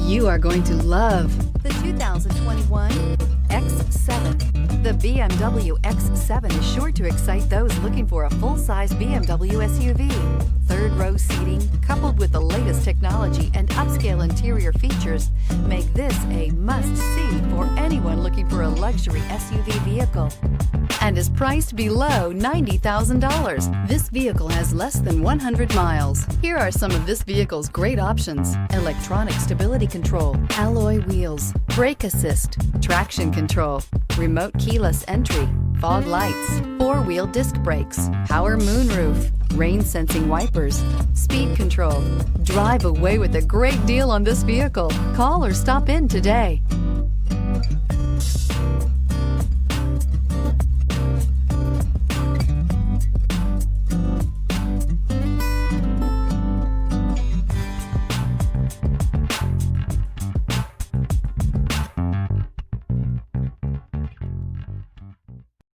You are going to love The 2021 X7. The BMW X7 is sure to excite those looking for a full-size BMW SUV. Third-row seating, coupled with the latest technology and upscale interior features, make this a must-see for anyone looking for a luxury SUV vehicle, and is priced below $90,000. This vehicle has less than 100 miles. Here are some of this vehicle's great options: electronic stability control, alloy wheels, brake assist, traction control, remote keyless entry, fog lights, four-wheel disc brakes, power moonroof, rain sensing wipers, speed control. Drive away with a great deal on this vehicle. Call or stop in today.